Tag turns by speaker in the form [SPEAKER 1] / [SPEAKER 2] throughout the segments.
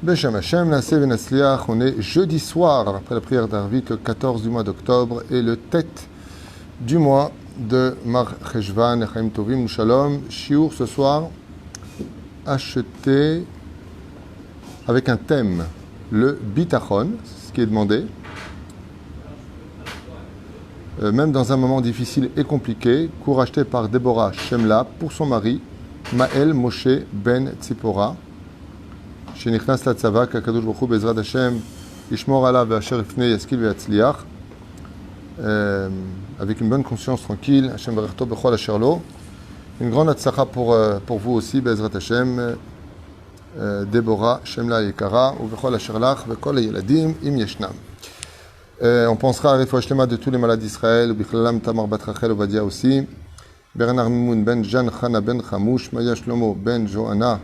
[SPEAKER 1] Beshem Hashem, Naseh Venasliach, on est jeudi soir, après la prière d'Arvit, le 14 du mois d'octobre, et le tête du mois de Mar Cheshvan, Chaim Tovim, Shalom. Shiur ce soir, acheté avec un thème, le bitachon, ce qui est demandé. Même dans un moment difficile et compliqué, cours acheté par Déborah Shemla pour son mari, Maël Moshe Ben Tzipora. שנכנס לצבא, כקדוש ברוך הוא בעזרת השם ישמור עליו ואשר יפנה ישכיל ויצליח avec une bonne conscience tranquille, Hashem ברכתו בכל אשר לו. Une grande הצלחה pour vous aussi, בעזרת השם, דבורה שמלה היקרה, ובכל אשר לך וכל הילדים אם ישנם. On pensera à רפואה שלמה de tous les malades d'Israël, ובכללם תמר בת רחל עובדיה aussi, ברנר מימון בן ג'ן חנה בן חמוש, מאיה שלמה בן ג'ואנה,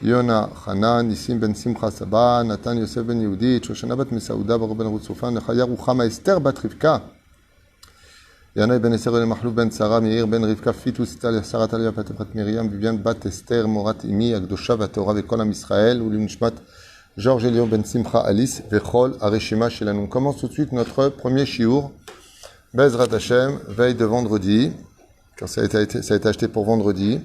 [SPEAKER 1] יונה חנן, ניסים בן שמחה סבא, נתן יוסף בן יהודית, שושנה בת מסעודה, ברוך בן רות סופן, לחיה רוחמה אסתר בת רבקה, ינאי בן אסר למחלוף בן שרה, מאיר בן רבקה, פיטוס, שרת עליה בת מרים, ביביאן בת אסתר, מורת אמי, הקדושה והטהורה וכל עם ישראל, ולנשמת ג'ורג' אליהו בן שמחה אליס, וכל הרשימה שלנו. On commence tout de suite notre premier shiur, Bezrat Hashem, veille de vendredi, car ça a été acheté pour vendredi.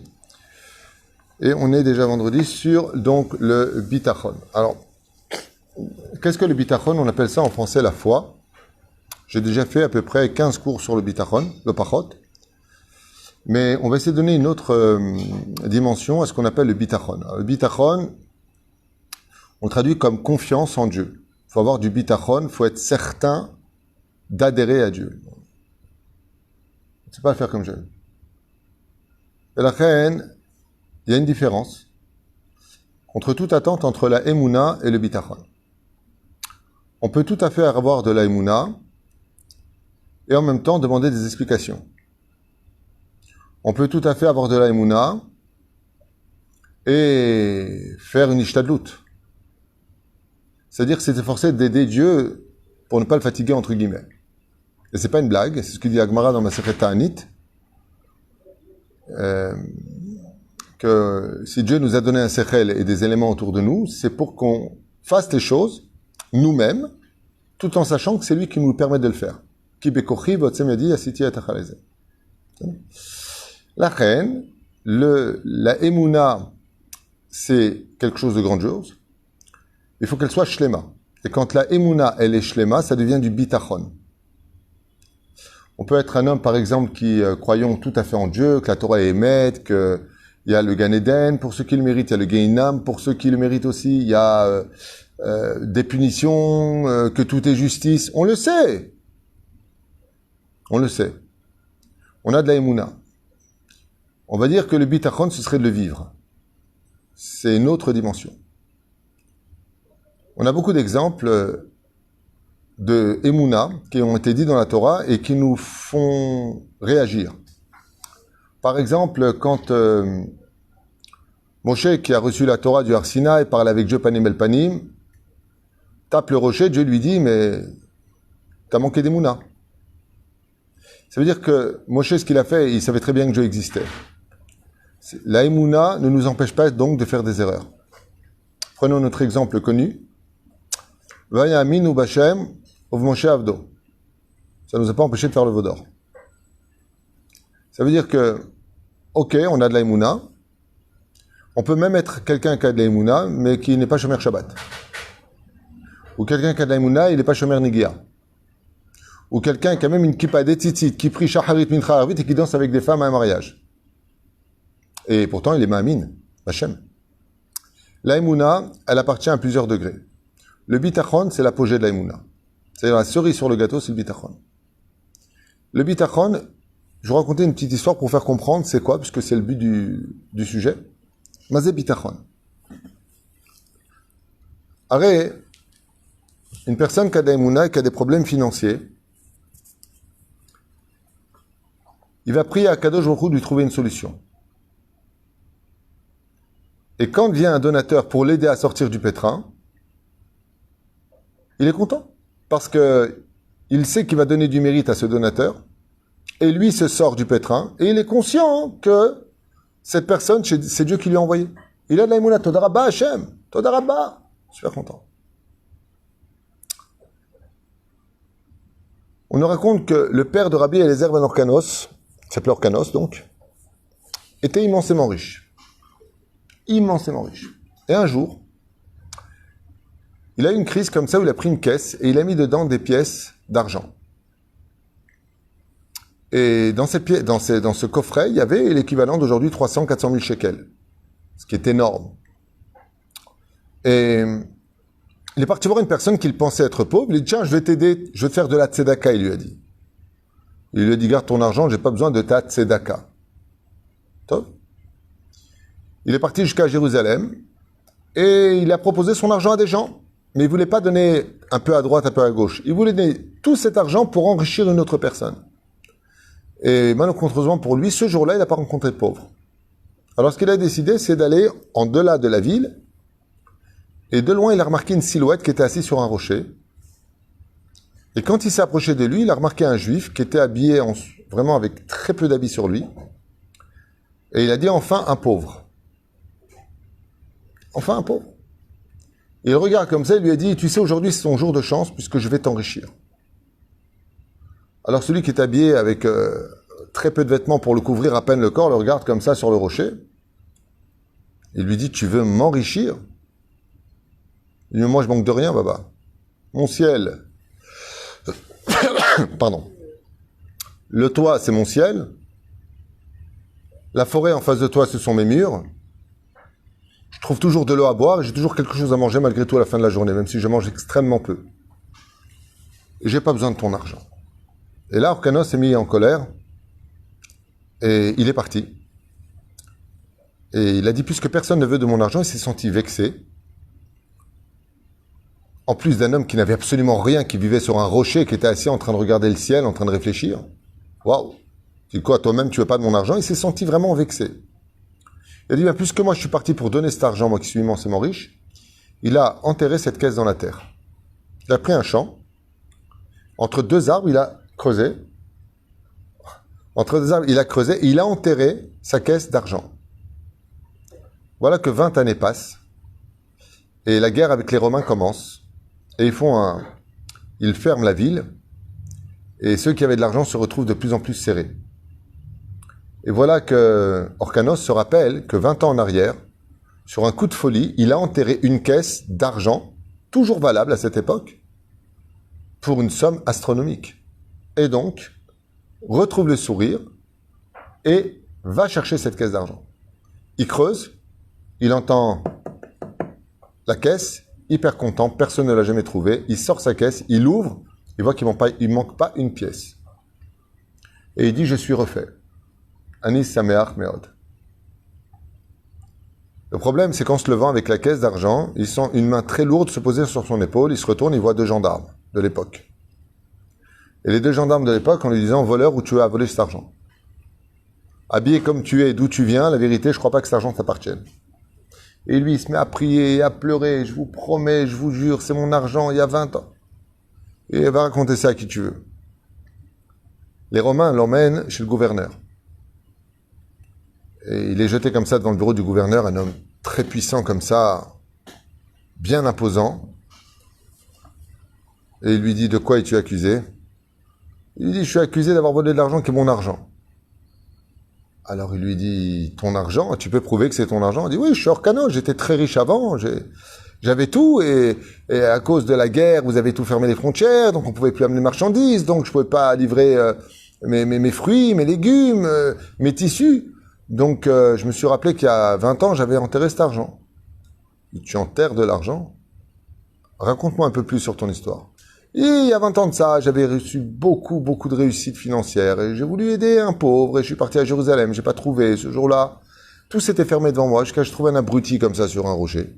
[SPEAKER 1] Et on est déjà vendredi sur donc le bitachon. Alors, qu'est-ce que le bitachon? On appelle ça en français la foi. J'ai déjà fait à peu près 15 cours sur le bitachon, le pachot. Mais on va essayer de donner une autre dimension à ce qu'on appelle le bitachon. Alors, le bitachon, on le traduit comme confiance en Dieu. Il faut avoir du bitachon, il faut être certain d'adhérer à Dieu. On ne sait pas le faire comme je veux. Et la reine, il y a une différence entre toute attente entre la Emouna et le bitachon. On peut tout à fait avoir de la Emouna et en même temps demander des explications. On peut tout à fait avoir de la Emouna et faire une ishtadlut. C'est-à-dire que c'est s'efforcer d'aider Dieu pour ne pas le fatiguer, entre guillemets. Et c'est pas une blague, c'est ce que dit Agmara dans Masechet Ta'anit. Que si Dieu nous a donné un sechel et des éléments autour de nous, c'est pour qu'on fasse les choses nous-mêmes, tout en sachant que c'est lui qui nous permet de le faire. La reine, la émouna, c'est quelque chose de grandiose. Il faut qu'elle soit shlema. Et quand la émouna, elle est shlema, ça devient du bitachon. On peut être un homme, par exemple, qui croyons tout à fait en Dieu, que la Torah est émette, que il y a le Gan Eden, pour ceux qui le méritent, il y a le Gehinam, pour ceux qui le méritent aussi, il y a des punitions, que tout est justice. On le sait. On le sait. On a de la Emouna. On va dire que le bitachon, ce serait de le vivre. C'est une autre dimension. On a beaucoup d'exemples de Emouna qui ont été dits dans la Torah et qui nous font réagir. Par exemple, quand Moshe, qui a reçu la Torah du Har Sinaï, parle avec Dieu panim el panim, tape le rocher, Dieu lui dit, mais t'as manqué d'Emouna. Ça veut dire que Moshe, ce qu'il a fait, il savait très bien que Dieu existait. La Emouna ne nous empêche pas donc de faire des erreurs. Prenons notre exemple connu. Vaya aminu b'Hashem ov Moshe avdo. Ça ne nous a pas empêché de faire le veau d'or. Ça veut dire que, ok, on a de la Emouna. On peut même être quelqu'un qui a de la Emouna, mais qui n'est pas shomer Shabbat. Ou quelqu'un qui a de la Emouna, il n'est pas shomer Nigia. Ou quelqu'un qui a même une kippa d'étitit, qui prie shacharit mincha arvit et qui danse avec des femmes à un mariage. Et pourtant, il est ma'amin, Hashem. La Emouna, elle appartient à plusieurs degrés. Le bitachon, c'est l'apogée de la Emouna. C'est-à-dire la cerise sur le gâteau, c'est le bitachon. Le bitachon, je vais raconter une petite histoire pour faire comprendre c'est quoi, puisque c'est le but du sujet. Mazé bitachon. Arrête, une personne qui a de l'Emouna et qui a des problèmes financiers, il va prier à Kadosh Baruch Hu de lui trouver une solution. Et quand vient un donateur pour l'aider à sortir du pétrin, il est content. Parce que il sait qu'il va donner du mérite à ce donateur, et lui se sort du pétrin, et il est conscient que cette personne, c'est Dieu qui lui a envoyé. Il a de la Emouna, Toda Rabba Hashem, Toda Rabba. super content. On nous raconte que le père de Rabbi Eliezer ben Orkanos, qui s'appelait Orkanos donc, était immensément riche. Immensément riche. Et un jour, il a eu une crise comme ça où il a pris une caisse et il a mis dedans des pièces d'argent. Et dans ce coffret, il y avait l'équivalent d'aujourd'hui 300-400 000 shekels, ce qui est énorme. Et il est parti voir une personne qu'il pensait être pauvre. Il lui dit, tiens, je vais t'aider, je vais te faire de la tzedaka, il lui a dit. Il lui a dit, garde ton argent, j'ai pas besoin de ta tzedaka. Top. Il est parti jusqu'à Jérusalem et il a proposé son argent à des gens. Mais il voulait pas donner un peu à droite, un peu à gauche. Il voulait donner tout cet argent pour enrichir une autre personne. Et malheureusement pour lui, ce jour-là, il n'a pas rencontré de pauvre. Alors ce qu'il a décidé, c'est d'aller en delà de la ville. Et de loin, il a remarqué une silhouette qui était assise sur un rocher. Et quand il s'est approché de lui, il a remarqué un juif qui était habillé vraiment avec très peu d'habits sur lui. Et il a dit, enfin un pauvre. Enfin un pauvre. Il regarde comme ça, il lui a dit, tu sais, aujourd'hui c'est ton jour de chance puisque je vais t'enrichir. Alors celui qui est habillé avec très peu de vêtements pour le couvrir à peine le corps, le regarde comme ça sur le rocher. Il lui dit, tu veux m'enrichir? Il dit, moi je manque de rien, Baba. Mon ciel, pardon. Le toit, c'est mon ciel. La forêt en face de toi, ce sont mes murs. Je trouve toujours de l'eau à boire et j'ai toujours quelque chose à manger malgré tout à la fin de la journée, même si je mange extrêmement peu. Et j'ai pas besoin de ton argent. Et là, Orkanos s'est mis en colère et il est parti. Et il a dit, puisque personne ne veut de mon argent, il s'est senti vexé. En plus d'un homme qui n'avait absolument rien, qui vivait sur un rocher, qui était assis en train de regarder le ciel, en train de réfléchir. Waouh! C'est quoi, toi-même, tu veux pas de mon argent? Il s'est senti vraiment vexé. Il a dit, puisque moi je suis parti pour donner cet argent, moi qui suis immensément riche, il a enterré cette caisse dans la terre. Il a pris un champ, entre deux arbres, il a creusé, et il a enterré sa caisse d'argent. Voilà que 20 années passent, et la guerre avec les Romains commence, et ils ferment la ville, et ceux qui avaient de l'argent se retrouvent de plus en plus serrés. Et voilà que Orkanos se rappelle que 20 ans en arrière, sur un coup de folie, il a enterré une caisse d'argent, toujours valable à cette époque, pour une somme astronomique. Et donc, retrouve le sourire et va chercher cette caisse d'argent. Il creuse, il entend la caisse, hyper content, personne ne l'a jamais trouvée, il sort sa caisse, il l'ouvre, il voit qu'il ne manque pas une pièce. Et il dit, je suis refait. Anis Sameach Meod. Le problème, c'est qu'en se levant avec la caisse d'argent, il sent une main très lourde se poser sur son épaule, il se retourne, il voit deux gendarmes de l'époque. Et les deux gendarmes de l'époque, en lui disant, voleur, où tu as volé cet argent? Habillé comme tu es, d'où tu viens, la vérité, je ne crois pas que cet argent t'appartienne. Et lui, il se met à prier, à pleurer, je vous promets, je vous jure, c'est mon argent, il y a 20 ans. Et il va raconter ça à qui tu veux. Les Romains l'emmènent chez le gouverneur. Et il est jeté comme ça devant le bureau du gouverneur, un homme très puissant comme ça, bien imposant. Et il lui dit, de quoi es-tu accusé? Il lui dit, je suis accusé d'avoir volé de l'argent qui est mon argent. Alors il lui dit, ton argent, tu peux prouver que c'est ton argent? Il dit, oui, je suis Orkanos, j'étais très riche avant, j'avais tout, et à cause de la guerre, vous avez tout fermé les frontières, donc on pouvait plus amener de marchandises, donc je pouvais pas livrer mes fruits, mes légumes, mes tissus. Donc, je me suis rappelé qu'il y a 20 ans, j'avais enterré cet argent. Tu enterres de l'argent? Raconte-moi un peu plus sur ton histoire. Et il y a 20 ans de ça, j'avais reçu beaucoup de réussites financières et j'ai voulu aider un pauvre et je suis parti à Jérusalem, j'ai pas trouvé. Ce jour-là, tout s'était fermé devant moi jusqu'à ce que je trouve un abruti comme ça sur un rocher.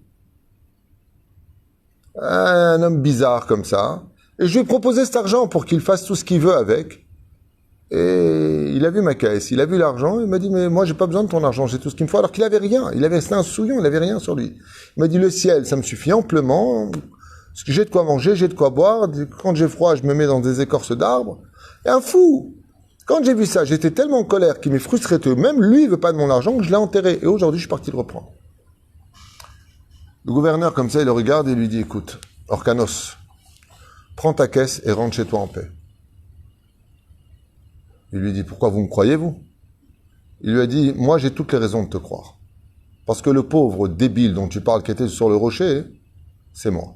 [SPEAKER 1] Un homme bizarre comme ça. Et je lui ai proposé cet argent pour qu'il fasse tout ce qu'il veut avec. Et il a vu ma caisse, il a vu l'argent, il m'a dit, mais moi j'ai pas besoin de ton argent, j'ai tout ce qu'il me faut, alors qu'il avait rien, c'était un souillon, il avait rien sur lui. Il m'a dit, le ciel, ça me suffit amplement, parce que j'ai de quoi manger, j'ai de quoi boire, quand j'ai froid, je me mets dans des écorces d'arbres. Et un fou! Quand j'ai vu ça, j'étais tellement en colère qu'il m'est frustré, même lui, il veut pas de mon argent, que je l'ai enterré, et aujourd'hui, je suis parti le reprendre. Le gouverneur, comme ça, il le regarde et lui dit, écoute, Orkanos, prends ta caisse et rentre chez toi en paix. Il lui dit, pourquoi vous me croyez, vous? Il lui a dit, moi j'ai toutes les raisons de te croire. Parce que le pauvre débile dont tu parles qui était sur le rocher, c'est moi.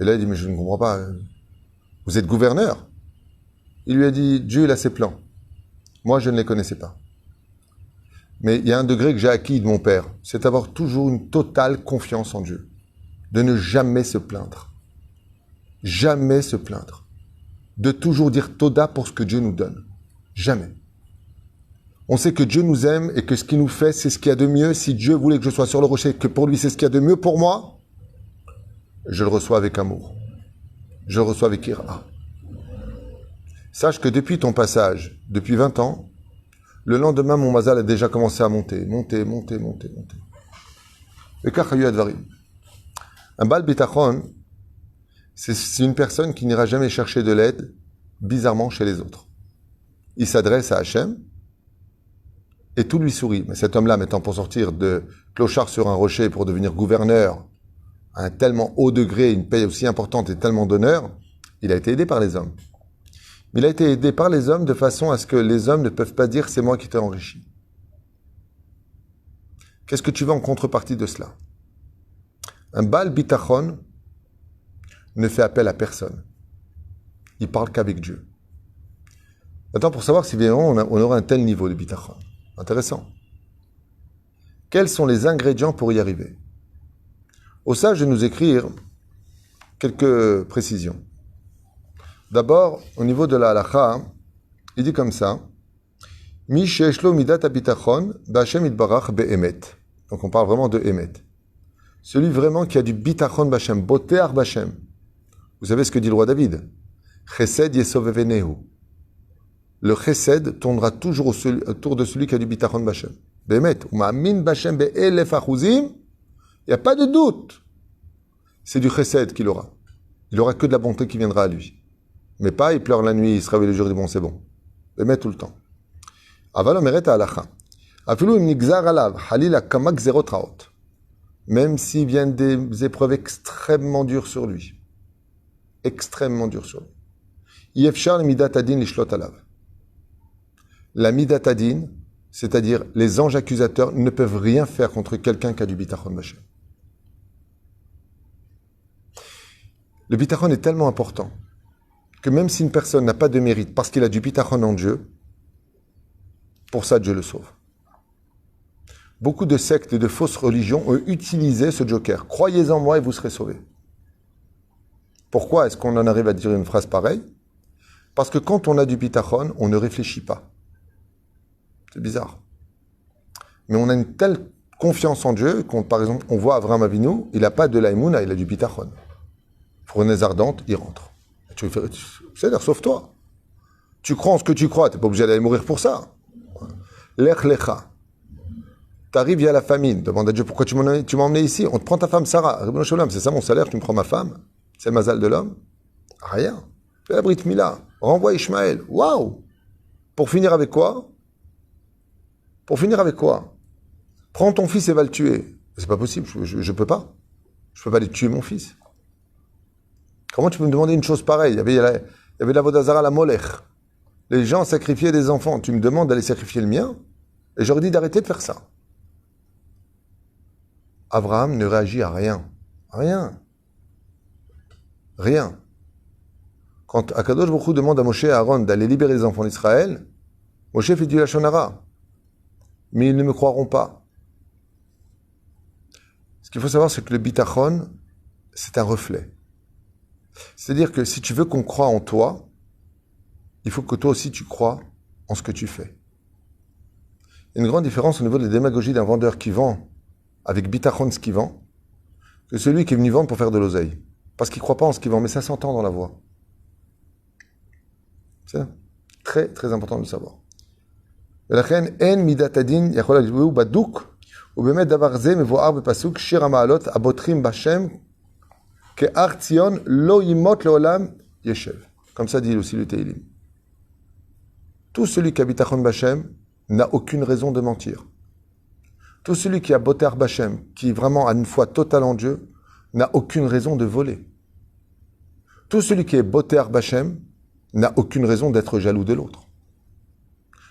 [SPEAKER 1] Et là, il dit, mais je ne comprends pas. Vous êtes gouverneur? Il lui a dit, Dieu, il a ses plans. Moi, je ne les connaissais pas. Mais il y a un degré que j'ai acquis de mon père, c'est d'avoir toujours une totale confiance en Dieu. De ne jamais se plaindre. Jamais se plaindre. De toujours dire Toda pour ce que Dieu nous donne. Jamais. On sait que Dieu nous aime et que ce qu'il nous fait, c'est ce qu'il y a de mieux. Si Dieu voulait que je sois sur le rocher, que pour lui, c'est ce qu'il y a de mieux pour moi, je le reçois avec amour. Je le reçois avec ira. Sache que depuis ton passage, depuis 20 ans, le lendemain, mon mazal a déjà commencé à monter. Et kachayu advarim. Un bal bitachon, c'est une personne qui n'ira jamais chercher de l'aide, bizarrement, chez les autres. Il s'adresse à Hachem, et tout lui sourit. Mais cet homme-là, mettant pour sortir de clochard sur un rocher pour devenir gouverneur, à un tellement haut degré, une paye aussi importante et tellement d'honneur, il a été aidé par les hommes. Mais il a été aidé par les hommes de façon à ce que les hommes ne peuvent pas dire « c'est moi qui t'ai enrichi ». Qu'est-ce que tu veux en contrepartie de cela? Un Baal Bitachon ne fait appel à personne. Il parle qu'avec Dieu. Maintenant, pour savoir si vraiment on aura un tel niveau de Bitachon. Intéressant. Quels sont les ingrédients pour y arriver? Au sage de nous écrire quelques précisions. D'abord, au niveau de la halakha, il dit comme ça, Mi she'eshlo midat habitachon, b'Hashem itbarach be'emet. Donc on parle vraiment de emet. Celui vraiment qui a du bitachon b'Hashem, boteach b'Hashem. Vous savez ce que dit le roi David? Chesed yesovevenehu. Le chesed tournera toujours autour de celui qui a du bitachon b'Hashem. Be'emet. U'ma'amin b'Hashem be'elef achuzim. Il n'y a pas de doute. C'est du chesed qu'il aura. Il n'aura que de la bonté qui viendra à lui. Mais pas, il pleure la nuit, il se réveille le jour, il dit bon, c'est bon. Be'emet tout le temps. Aval omeret ha'alacha. Afilu im nigzar alav halila kama gzerot raot. Même s'il vient des épreuves extrêmement dures sur lui. Extrêmement dures sur lui. Yefshar le midat adin lishlot alav. La midat adin, c'est-à-dire les anges accusateurs, ne peuvent rien faire contre quelqu'un qui a du bitachon b'Hashem. Le bitachon est tellement important que même si une personne n'a pas de mérite parce qu'il a du bitachon en Dieu, pour ça Dieu le sauve. Beaucoup de sectes et de fausses religions ont utilisé ce joker. Croyez en moi et vous serez sauvés. Pourquoi est-ce qu'on en arrive à dire une phrase pareille? Parce que quand on a du bitachon, on ne réfléchit pas. C'est bizarre. Mais on a une telle confiance en Dieu qu'on, par exemple, on voit Avraham Avinu, il n'a pas de l'aïmouna, il a du bitachon. Fournaise ardente, il rentre. C'est-à-dire, sauve-toi. Tu crois en ce que tu crois, tu n'es pas obligé d'aller mourir pour ça. Lech lecha. Tu arrives, il y a la famine. Demande à Dieu pourquoi tu m'as emmené ici. On te prend ta femme Sarah. C'est ça mon salaire, tu me prends ma femme. C'est le mazal de l'homme. Rien. Fais la Brit Mila. Renvoie Ishmaël. Waouh. Pour finir avec quoi? Prends ton fils et va le tuer. C'est pas possible, je peux pas. Je peux pas aller tuer mon fils. Comment tu peux me demander une chose pareille? Il y avait la Vodazara, la Molech. Les gens sacrifiaient des enfants. Tu me demandes d'aller sacrifier le mien? Et j'aurais dit d'arrêter de faire ça. Abraham ne réagit à rien. Rien. Quand Akadosh Baruch Hu demande à Moshe et à Aaron d'aller libérer les enfants d'Israël, Moshe fait du Lachon Hara. Mais ils ne me croiront pas. Ce qu'il faut savoir, c'est que le bitachon, c'est un reflet. C'est-à-dire que si tu veux qu'on croie en toi, il faut que toi aussi tu crois en ce que tu fais. Il y a une grande différence au niveau de la démagogie d'un vendeur qui vend avec bitachon ce qu'il vend, que celui qui est venu vendre pour faire de l'oseille. Parce qu'il ne croit pas en ce qu'il vend, mais ça s'entend dans la voix. C'est très, très important de le savoir. ולכן אין מידת הדין יכול להיות בדוק, ובאמת דבר זה מבואר בפסוק שיר המעלות הבוטחים בשם כהר ציון לא ימות לעולם ישב. Comme ça dit aussi le Teilim. Tout celui qui a bitachon b'Hashem n'a aucune raison de mentir. Tout celui qui a Boter Bachem, qui vraiment a une foi totale en Dieu, n'a aucune raison de voler. Tout celui qui est Boter Bachem n'a aucune raison d'être jaloux de l'autre.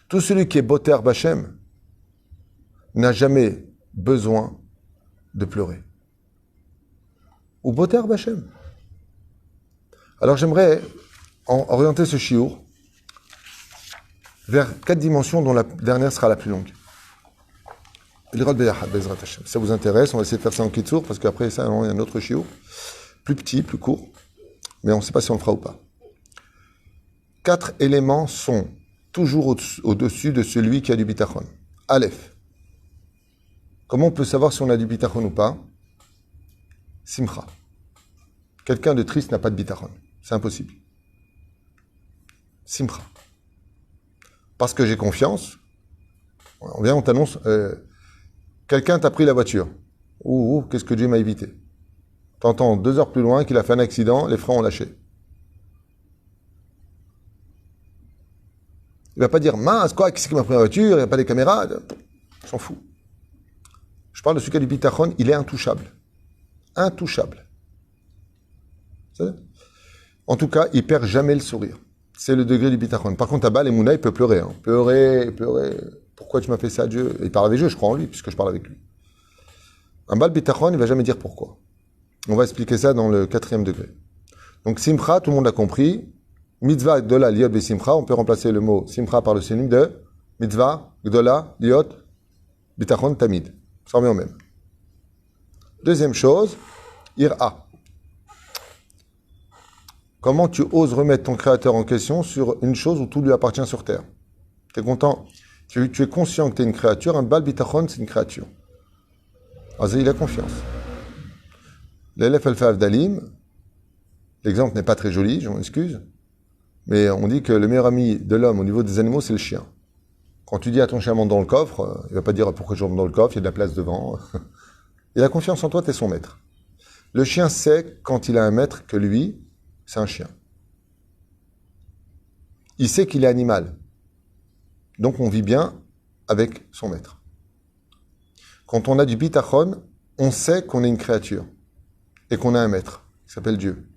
[SPEAKER 1] Tout celui qui est Boter Bachem n'a jamais besoin de pleurer. Ou Boter Bachem. Alors j'aimerais orienter ce shiur vers 4 dimensions dont la dernière sera la plus longue. Si ça vous intéresse, on va essayer de faire ça en kitsour, parce qu'après ça, il y a un autre shiur, plus petit, plus court, mais on ne sait pas si on le fera ou pas. 4 éléments sont toujours au-dessus de celui qui a du bitachon. Aleph. Comment on peut savoir si on a du bitachon ou pas? Simcha. Quelqu'un de triste n'a pas de bitachon. C'est impossible. Simcha. Parce que j'ai confiance, on vient, on t'annonce, quelqu'un t'a pris la voiture. Ouh, qu'est-ce que Dieu m'a évité. T'entends 2 heures plus loin qu'il a fait un accident, les freins ont lâché. Il va pas dire, mince, quoi, qui c'est qui m'a pris la voiture, il n'y a pas les caméras. On s'en fout. Je parle de celui qui a du bitachon, il est intouchable. Intouchable. En tout cas, il perd jamais le sourire. C'est le degré du bitachon. Par contre, Abba, l'Emouna, il peut pleurer. Hein. Pleurer. Pourquoi tu m'as fait ça, Dieu? Il parle avec Dieu, je crois en lui, puisque je parle avec lui. Un bal bitachon, il va jamais dire pourquoi. On va expliquer ça dans le 4e degré. Donc, simcha, tout le monde a compris. Mitzvah, gdola, liot, besimcha. On peut remplacer le mot simcha par le synonyme de mitzvah, gdola, liot, bitachon, tamid. Ça revient au même. Deuxième chose, ira. Comment tu oses remettre ton créateur en question sur une chose où tout lui appartient sur terre? Tu es content? Tu es conscient que tu es une créature. Un bal bitachon, c'est une créature. Alors, il a confiance. L'élève Alpha Dalim, l'exemple n'est pas très joli, je m'en excuse, mais on dit que le meilleur ami de l'homme au niveau des animaux, c'est le chien. Quand tu dis à ton chien monte dans le coffre, il va pas dire pourquoi je rentre dans le coffre, il y a de la place devant. Il a confiance en toi, tu es son maître. Le chien sait, quand il a un maître, que lui, c'est un chien. Il sait qu'il est animal. Donc on vit bien avec son maître. Quand on a du bitachon, on sait qu'on est une créature et qu'on a un maître qui s'appelle Dieu.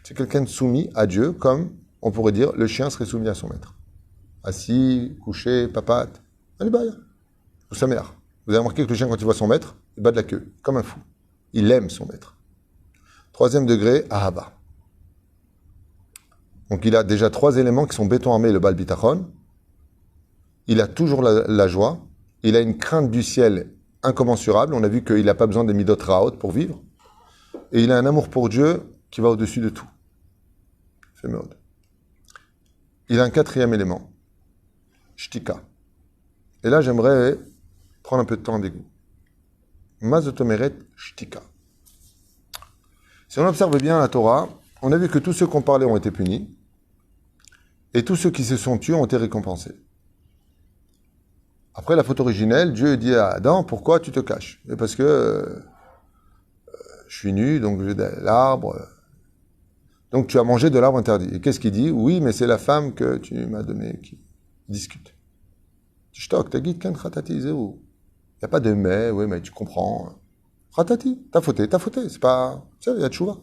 [SPEAKER 1] C'est quelqu'un de soumis à Dieu, comme on pourrait dire le chien serait soumis à son maître. Assis, couché, papate, allez bye, ou sa mère. Vous avez remarqué que le chien, quand il voit son maître, il bat de la queue, comme un fou. Il aime son maître. 3e degré, ahaba. Donc il a déjà 3 éléments qui sont béton armé, le bal bitachon. Il a toujours la joie. Il a une crainte du ciel incommensurable. On a vu qu'il n'a pas besoin des midot raot pour vivre. Et il a un amour pour Dieu qui va au-dessus de tout. C'est mode. Il a un 4e élément. Shtika. Et là, j'aimerais prendre un peu de temps avec vous. Mazotomeret shtika. Si on observe bien la Torah, on a vu que tous ceux qui ont parlé ont été punis et tous ceux qui se sont tués ont été récompensés. Après la faute originelle, Dieu dit à Adam, pourquoi tu te caches? Et parce que je suis nu, donc j'ai de l'arbre. Donc tu as mangé de l'arbre interdit. Et qu'est-ce qu'il dit? Oui, mais c'est la femme que tu m'as donnée qui discute. Tu stockes, t'as dit qu'un khatati, c'est où? Il n'y a pas de mais, oui, mais tu comprends. Khatati, t'as fauté, c'est pas... Il y a tchouva.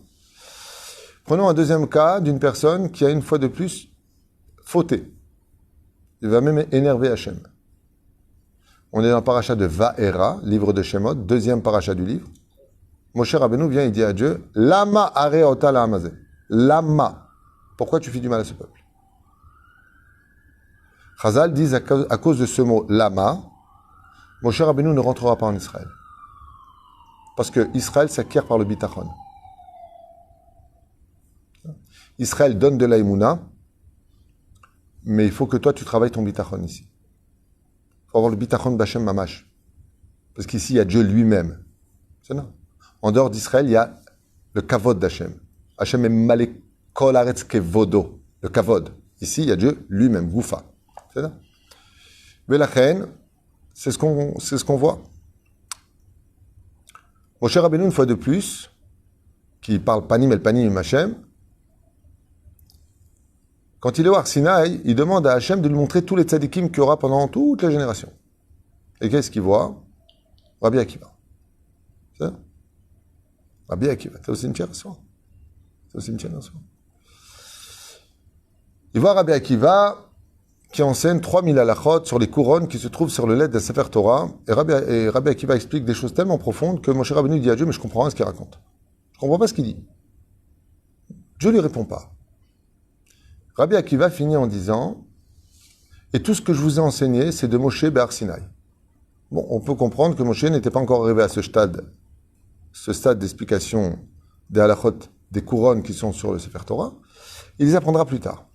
[SPEAKER 1] Prenons un 2e cas d'une personne qui a une fois de plus fauté. Il va même énerver Hachem. On est dans le paracha de Va'era, livre de Shemot, 2e paracha du livre. Moshe Rabbeinu vient et dit à Dieu, Lama areota la'amazé. Lama. Pourquoi tu fais du mal à ce peuple? Chazal disent à cause de ce mot Lama, Moshe Rabbeinu ne rentrera pas en Israël. Parce que Israël s'acquiert par le bitachon. Israël donne de la émouna, mais il faut que toi tu travailles ton bitachon ici. Il faut avoir le bitachon b'Hashem mamash. Parce qu'ici il y a Dieu lui-même. C'est non. En dehors d'Israël, il y a le kavod d'Hashem. Hachem est malek kol aretz kevodo. Le kavod. Ici, il y a Dieu lui-même, Goufa. C'est ça. Mais la reine, c'est ce qu'on voit. Moshe Rabbeinu, une fois de plus, qui parle panim el panim Hachem, quand il est au Har Sinaï, il demande à Hachem de lui montrer tous les tzadikim qu'il y aura pendant toutes les générations. Et qu'est-ce qu'il voit? Rabbi Akiva. C'est ça? Rabbi Akiva. C'est au cimetière ce soir. C'est au cimetière ce soir. Il voit Rabbi Akiva qui enseigne 3000 halachot sur les couronnes qui se trouvent sur le lettre de Sefer Torah. Et Rabbi Akiva explique des choses tellement profondes que Moshe Rabbeinu dit à Dieu, mais je comprends rien ce qu'il raconte. Je comprends pas ce qu'il dit. Dieu lui répond pas. Rabbi Akiva finit en disant, et tout ce que je vous ai enseigné, c'est de Moshe Be'ar Sinaï. Bon, on peut comprendre que Moshe n'était pas encore arrivé à ce stade d'explication des halachot, des couronnes qui sont sur le Sefer Torah. Il les apprendra plus tard.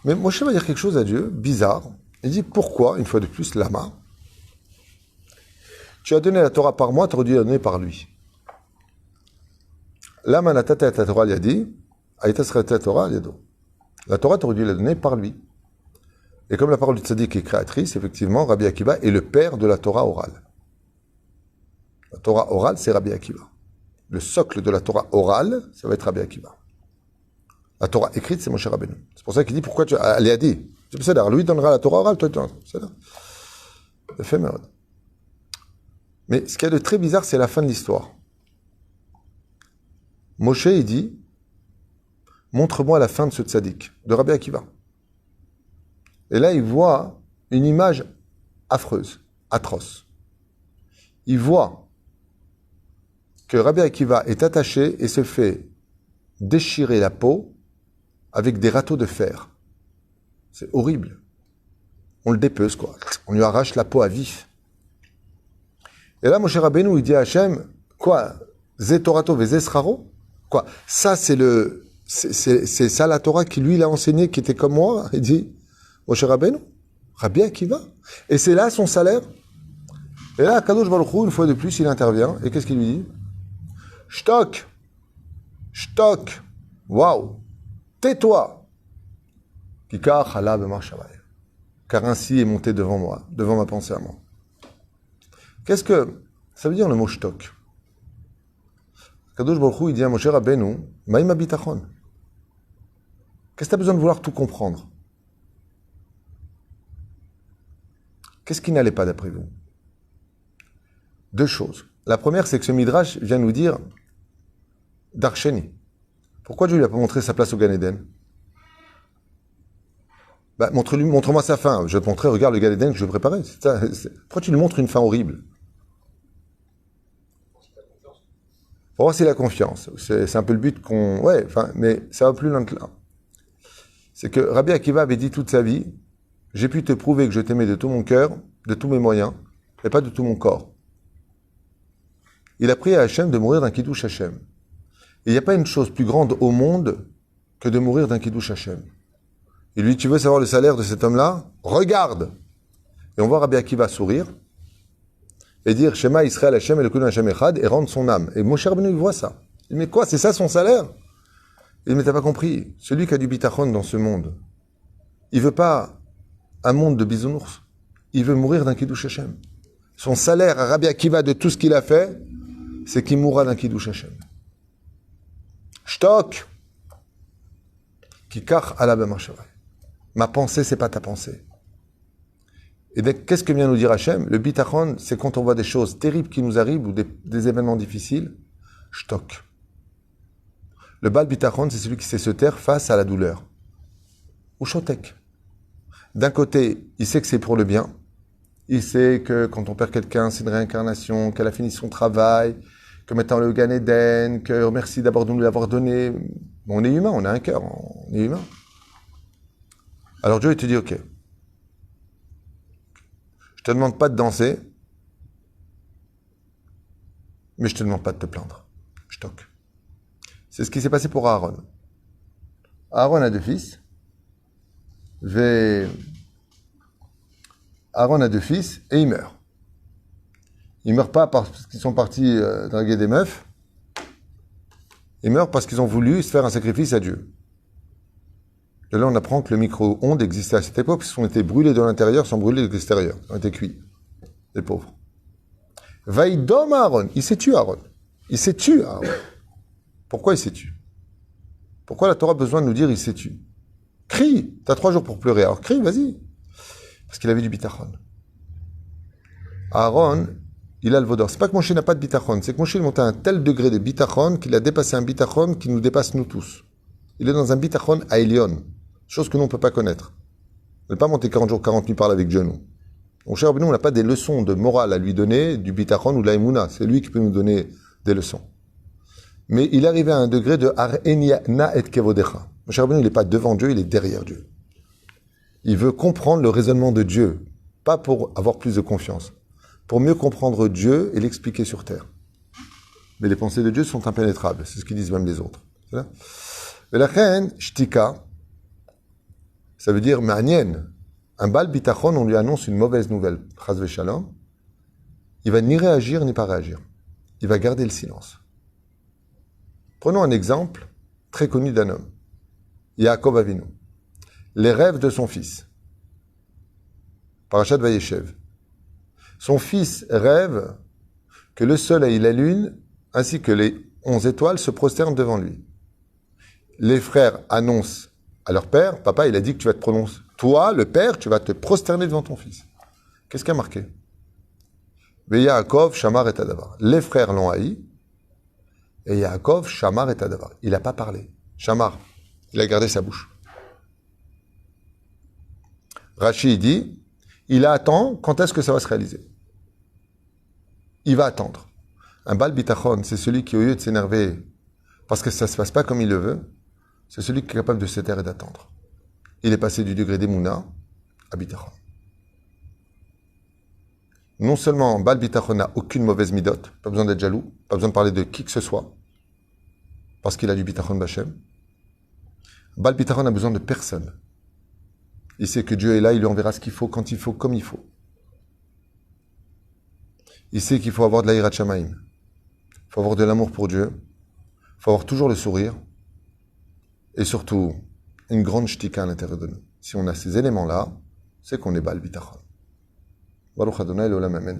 [SPEAKER 1] Mais Moshe va dire quelque chose à Dieu, bizarre. Il dit, pourquoi, une fois de plus, lama, tu as donné la Torah par moi, tu aurais dû la donner par lui. Lama natata et Torah yadi, aïta srata Torah yado. La Torah, tu aurais dû la donner par lui. Et comme la parole du tzaddik est créatrice, effectivement, Rabbi Akiva est le père de la Torah orale. La Torah orale, c'est Rabbi Akiva. Le socle de la Torah orale, ça va être Rabbi Akiva. La Torah écrite, c'est Moshe Rabbeinu. C'est pour ça qu'il dit, pourquoi tu... Elle a dit. C'est ça, lui donnera la Torah orale, toi tu... C'est là. Éphémère. Mais ce qu'il y a de très bizarre, c'est la fin de l'histoire. Moshe, il dit, montre-moi la fin de ce tzaddik, de Rabbi Akiva. Et là, il voit une image affreuse, atroce. Il voit que Rabbi Akiva est attaché et se fait déchirer la peau avec des râteaux de fer. C'est horrible. On le dépece, quoi. On lui arrache la peau à vif. Et là, Moshe Rabbeinu, il dit à Hachem, quoi? Zé Torato ve zé Sraro? Quoi? Ça, c'est ça la Torah qui lui l'a enseigné, qui était comme moi. Il dit, Moshe Rabbeinu, Rabbi Akiva. Et c'est là son salaire. Et là, Kadosh Baruch Hu, une fois de plus, il intervient. Et qu'est-ce qu'il lui dit? Shtok! Shtok! Waouh! Tais-toi! Kikar halab marchavai. Car ainsi est monté devant moi, devant ma pensée à moi. Qu'est-ce que ça veut dire le mot shtok? Kadosh Baruch Hu, il dit à Moshe Rabbeinu, Maïma bitachon. Qu'est-ce que tu as besoin de vouloir tout comprendre? Qu'est-ce qui n'allait pas d'après vous? Deux choses. La première, c'est que ce Midrash vient nous dire Darsheni. Pourquoi Dieu lui a pas montré sa place au Gan Eden? Bah, montre-moi sa fin. Je vais te montrer, regarde le Gan Eden que je vais préparer. Pourquoi tu lui montres une fin horrible? Pour moi, c'est la confiance. C'est un peu le but qu'on... Ouais, enfin, mais ça va plus loin que là. C'est que Rabbi Akiva avait dit toute sa vie, j'ai pu te prouver que je t'aimais de tout mon cœur, de tous mes moyens, et pas de tout mon corps. Il a prié à Hachem de mourir d'un Kiddush Hachem. Il n'y a pas une chose plus grande au monde que de mourir d'un Kiddush Hachem. Il lui dit, tu veux savoir le salaire de cet homme-là? Regarde! Et on voit Rabbi Akiva sourire et dire, Shema Israël Hachem et le Kudun Hachem Echad, et rendre son âme. Et Moshe Rabbeinu, il voit ça. Il dit, mais quoi, c'est ça son salaire? Il dit, mais t'as pas compris. Celui qui a du bitachon dans ce monde, il veut pas un monde de bisounours. Il veut mourir d'un Kiddush Hachem. Son salaire à Rabbi Akiva de tout ce qu'il a fait, c'est qu'il mourra d'un Kiddush Hachem. Shtok! Kikar ala b'marchavai. Ma pensée, c'est pas ta pensée. Et donc, qu'est-ce que vient nous dire Hachem? Le bitachon, c'est quand on voit des choses terribles qui nous arrivent ou des événements difficiles. Shtok. Le bal bitachon, c'est celui qui sait se taire face à la douleur. Ou shotek. D'un côté, il sait que c'est pour le bien. Il sait que quand on perd quelqu'un, c'est une réincarnation, qu'elle a fini son travail, que maintenant le Gan Eden, que merci d'abord de nous l'avoir donné. On est humain, on a un cœur, on est humain. Alors Dieu, il te dit, ok, je te demande pas de danser, mais je te demande pas de te plaindre. Je toque. C'est ce qui s'est passé pour Aaron. Aaron a deux fils. Aaron a deux fils et il meurt. Ils ne meurent pas parce qu'ils sont partis draguer des meufs. Ils meurent parce qu'ils ont voulu se faire un sacrifice à Dieu. De là, on apprend que le micro-ondes existait à cette époque, parce qu'ils ont été brûlés de l'intérieur sans brûler de l'extérieur. Ils ont été cuits. Les pauvres. Vaïdom Aaron. Il s'est tué, Aaron. Il s'est tué, Aaron. Pourquoi il s'est tué? Pourquoi la Torah a besoin de nous dire il s'est tué? Crie. T'as 3 jours pour pleurer. Alors crie, vas-y. Parce qu'il avait du bitachon. Aaron, il a le vaudor. C'est pas que Moshe n'a pas de bitachon, c'est que Moshe est monté à un tel degré de bitachon qu'il a dépassé un bitachon qui nous dépasse nous tous. Il est dans un bitachon à Elion, chose que nous on ne peut pas connaître. On n'est pas monté 40 jours, 40 nuits par là avec Dieu, nous. Mon cher Rabbeinu, on n'a pas des leçons de morale à lui donner, du bitachon ou de l'aïmouna. C'est lui qui peut nous donner des leçons. Mais il est arrivé à un degré de Ar-Enya et Kevodecha. Mon cher Rabbeinu, il n'est pas devant Dieu, il est derrière Dieu. Il veut comprendre le raisonnement de Dieu, pas pour avoir plus de confiance, pour mieux comprendre Dieu et l'expliquer sur terre. Mais les pensées de Dieu sont impénétrables, c'est ce qu'ils disent même les autres. Et la reine, shtika, ça veut dire ma'nien. Un bal bitachon, on lui annonce une mauvaise nouvelle, chas v'shalom, il va ni réagir ni pas réagir. Il va garder le silence. Prenons un exemple très connu d'un homme, Yaakov Avinu. Les rêves de son fils. Parashat Vayeshev. Son fils rêve que le soleil et la lune, ainsi que les 11 étoiles, se prosternent devant lui. Les frères annoncent à leur père, papa, il a dit que tu vas te prononcer. Toi, le père, tu vas te prosterner devant ton fils. Qu'est-ce qui a marqué? Yaakov, Shamar et Adavar. Les frères l'ont haï. Et Yaakov, Shamar et Adavar. Il n'a pas parlé. Shamar, il a gardé sa bouche. Rashi dit, il attend quand est-ce que ça va se réaliser. Il va attendre. Un bal bitachon, c'est celui qui, au lieu de s'énerver parce que ça ne se passe pas comme il le veut, c'est celui qui est capable de se taire et d'attendre. Il est passé du degré d'Emouna à bitachon. Non seulement bal bitachon n'a aucune mauvaise midote, pas besoin d'être jaloux, pas besoin de parler de qui que ce soit, parce qu'il a du bitachon b'Hashem. Bal bitachon n'a besoin de personne. Il sait que Dieu est là, il lui enverra ce qu'il faut, quand il faut, comme il faut. Il sait qu'il faut avoir de l'aïrat shamaim. Il faut avoir de l'amour pour Dieu. Il faut avoir toujours le sourire. Et surtout, une grande shtika à l'intérieur de nous. Si on a ces éléments-là, c'est qu'on est bal bitachon. Baruch Adonai l'olam amen.